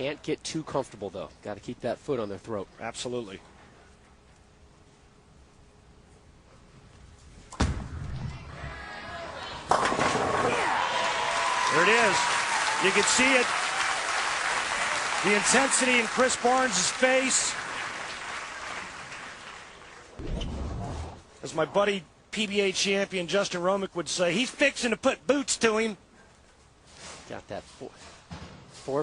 Can't get too comfortable, though. Got to keep that foot on their throat. Absolutely. There it is. You can see it. The intensity in Chris Barnes' face. As my buddy PBA champion Justin Romick would say, he's fixing to put boots to him. Got that four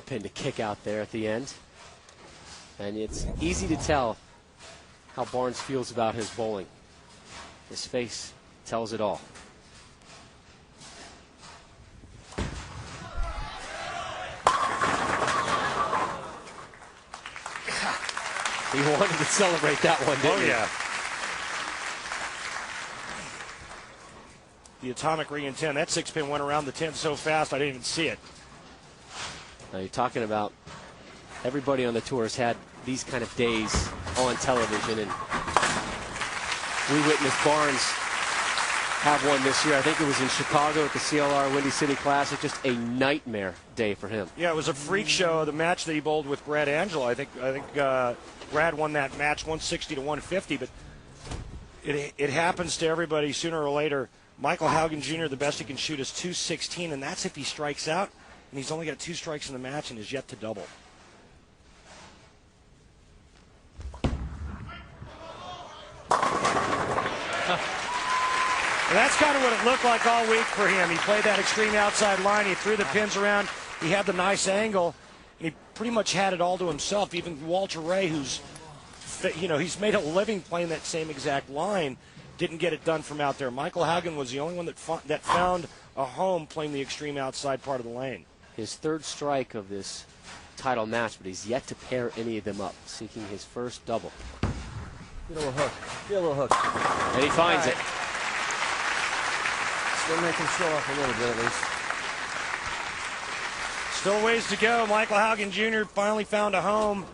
pin to kick out there at the end. And it's easy to tell how Barnes feels about his bowling. His face tells it all. He wanted to celebrate that one, didn't he? Oh, yeah. The atomic ring in 10. That 6-pin went around the 10 so fast I didn't even see it. Now you're talking about everybody on the tour has had these kind of days on television, and we witnessed Barnes have one this year. I think it was in Chicago at the CLR Windy City Classic. Just a nightmare day for him. Yeah, it was a freak show. The match that he bowled with Brad Angelo, I think Brad won that match 160 to 150, but it happens to everybody sooner or later. Michael Haugen Jr., the best he can shoot is 216, and that's if he strikes out, and he's only got 2 strikes in the match and is yet to double. And that's kind of what it looked like all week for him. He played that extreme outside line. He threw the pins around. He had the nice angle, and he pretty much had it all to himself. Even Walter Ray, who's, he's made a living playing that same exact line, didn't get it done from out there. Michael Haugen was the only one that found a home playing the extreme outside part of the lane. His third strike of this title match, but he's yet to pair any of them up, seeking his first double. Get a little hook. Get a little hook. And he finds it. Still making show off a little bit at least. Still ways to go. Michael Haugen Jr. finally found a home.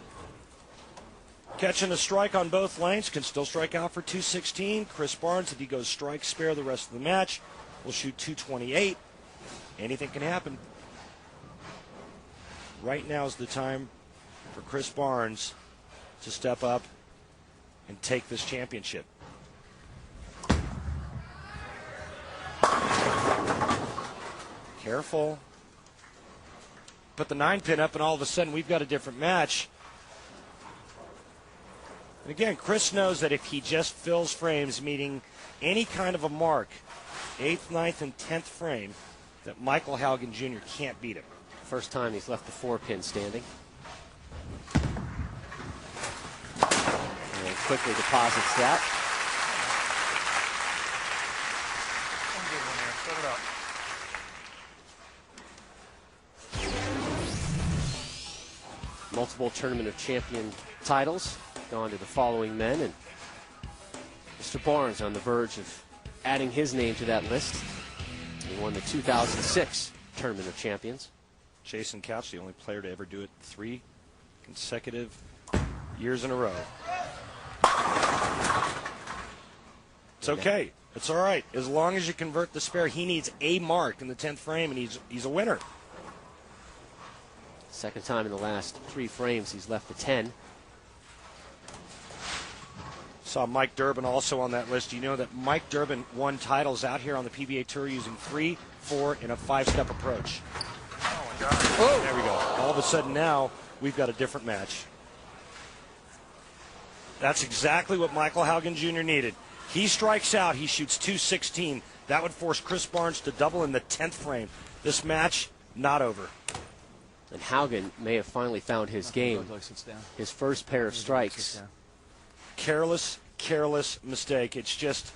Catching a strike on both lanes. Can still strike out for 216. Chris Barnes, if he goes strike spare the rest of the match, will shoot 228. Anything can happen. Right now is the time for Chris Barnes to step up and take this championship. Careful. Put the 9-pin up, and all of a sudden we've got a different match. And again, Chris knows that if he just fills frames, meaning any kind of a mark, 8th, 9th, and 10th frame, that Michael Haugen Jr. can't beat him. First time he's left the 4-pin standing. And quickly deposits that. Multiple Tournament of Champion titles gone to the following men, and Mr. Barnes on the verge of adding his name to that list. He won the 2006 Tournament of Champions. Jason Couch, the only player to ever do it 3 consecutive years in a row. It's okay. It's all right. As long as you convert the spare, he needs a mark in the 10th frame, and he's a winner. Second time in the last 3 frames he's left the 10. Saw Mike Durbin also on that list. You know that Mike Durbin won titles out here on the PBA Tour using 3, 4, and a 5-step approach. Oh, my God. Oh, there we go. All of a sudden now we've got a different match. That's exactly what Michael Haugen Jr. needed. He strikes out. He shoots 216. That would force Chris Barnes to double in the 10th frame. This match, not over. And Haugen may have finally found his game. His first pair of strikes. Careless mistake. It's just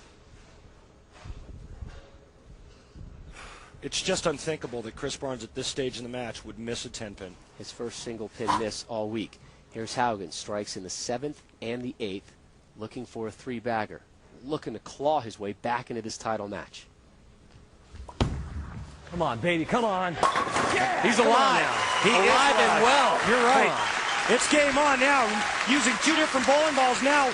unthinkable that Chris Barnes at this stage in the match would miss a 10-pin. His first single pin miss all week. Here's Haugen, strikes in the 7th and the 8th, looking for a 3-bagger, looking to claw his way back into this title match. Come on, baby, come on. Yeah, he's alive. He is alive and well. You're right. It's game on now. Using 2 different bowling balls now.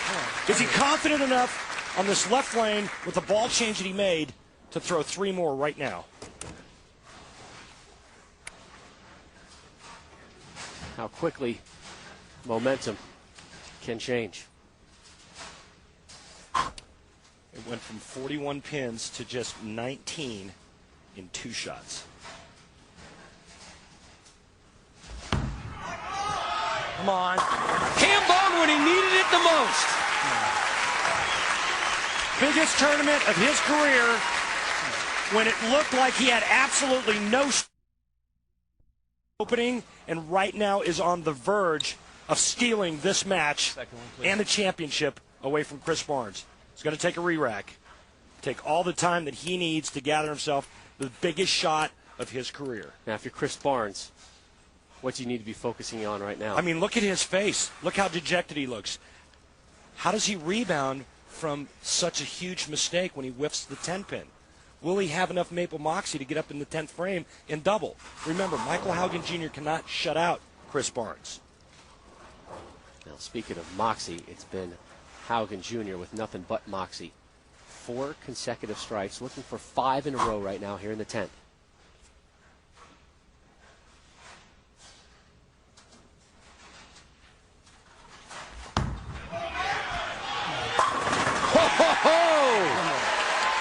Is he confident enough on this left lane with the ball change that he made to throw 3 more right now? how quickly momentum can change. It went from 41 pins to just 19 in 2 shots. Come on. Hambone when he needed it the most. Biggest tournament of his career when it looked like he had absolutely no opening, and right now is on the verge of stealing this match and the championship away from Chris Barnes. He's going to take a re-rack, take all the time that he needs to gather himself the biggest shot of his career. Now, if you're Chris Barnes, what do you need to be focusing on right now? I mean, look at his face. Look how dejected he looks. How does he rebound from such a huge mistake when he whiffs the 10-pin? Will he have enough Maple Moxie to get up in the 10th frame and double? Remember, Michael Haugen Jr. cannot shut out Chris Barnes. Now, speaking of Moxie, it's been Haugen Jr. with nothing but Moxie. 4 consecutive strikes, looking for 5 in a row right now here in the 10th.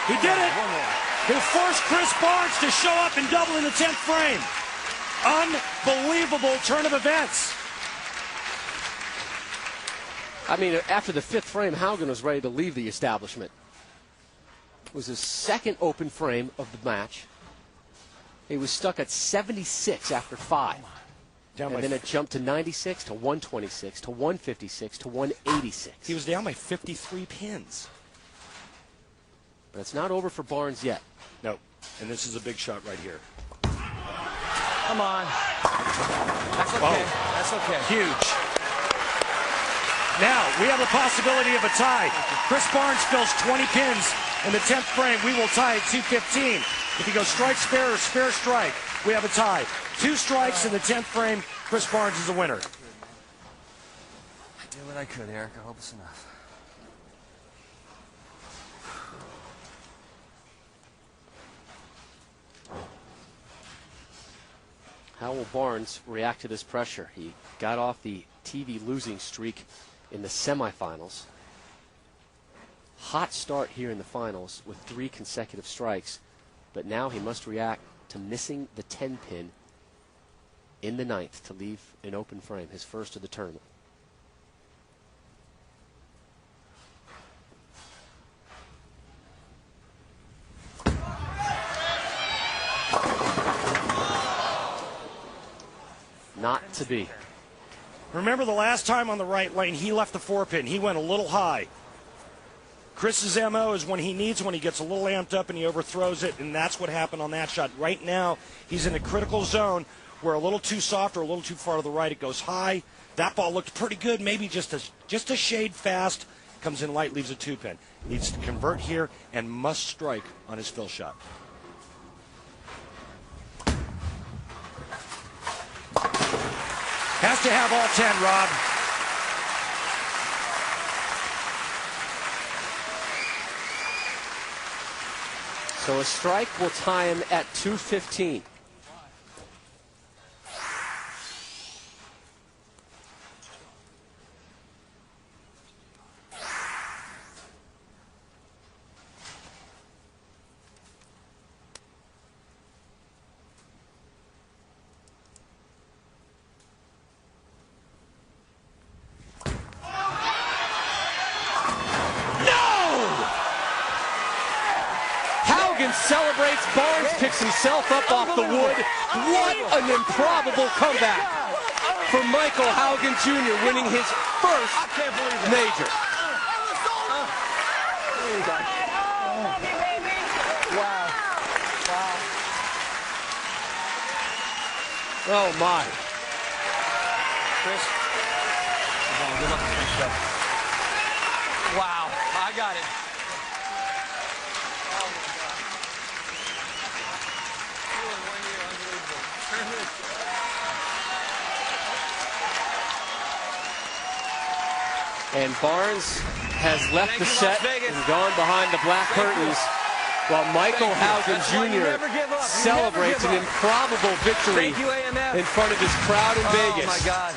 He did it. He'll force Chris Barnes to show up and double in the 10th frame. Unbelievable turn of events. I mean, after the 5th frame, Haugen was ready to leave the establishment. It was his 2nd open frame of the match. He was stuck at 76 after 5. And then it jumped to 96, to 126, to 156, to 186. He was down by 53 pins. But it's not over for Barnes yet. No. And this is a big shot right here. Come on. That's okay. That's okay. Huge. Now, we have the possibility of a tie. Chris Barnes fills 20 pins in the 10th frame. We will tie at 2:15. If he goes strike spare or spare strike, we have a tie. 2 strikes in the 10th frame. Chris Barnes is a winner. I did what I could, Eric. I hope it's enough. How will Barnes react to this pressure? He got off the TV losing streak in the semifinals. Hot start here in the finals with 3 consecutive strikes, but now he must react to missing the 10-pin in the 9th to leave an open frame, his first of the tournament. Not to be. Remember the last time on the right lane, he left the 4-pin. He went a little high. Chris's MO is when he needs one, he gets a little amped up and he overthrows it, and that's what happened on that shot. Right now, he's in a critical zone where a little too soft or a little too far to the right, it goes high. That ball looked pretty good, maybe just a shade fast. Comes in light, leaves a 2-pin. Needs to convert here and must strike on his fill shot. Has to have all 10, Rob. So a strike will tie him at 2:15. Celebrates, Barnes picks himself up off the wood. What an improbable comeback for Michael Haugen Jr., winning his first major. Wow. Oh, my. Chris? Good luck with this stuff. Wow. I got it. And Barnes has left the set and gone behind the black curtains while Michael Haugen That's why you Jr. never give up. You celebrates never an give up. improbable victory Thank you, AMF. in front of his crowd in Vegas. Oh, my God.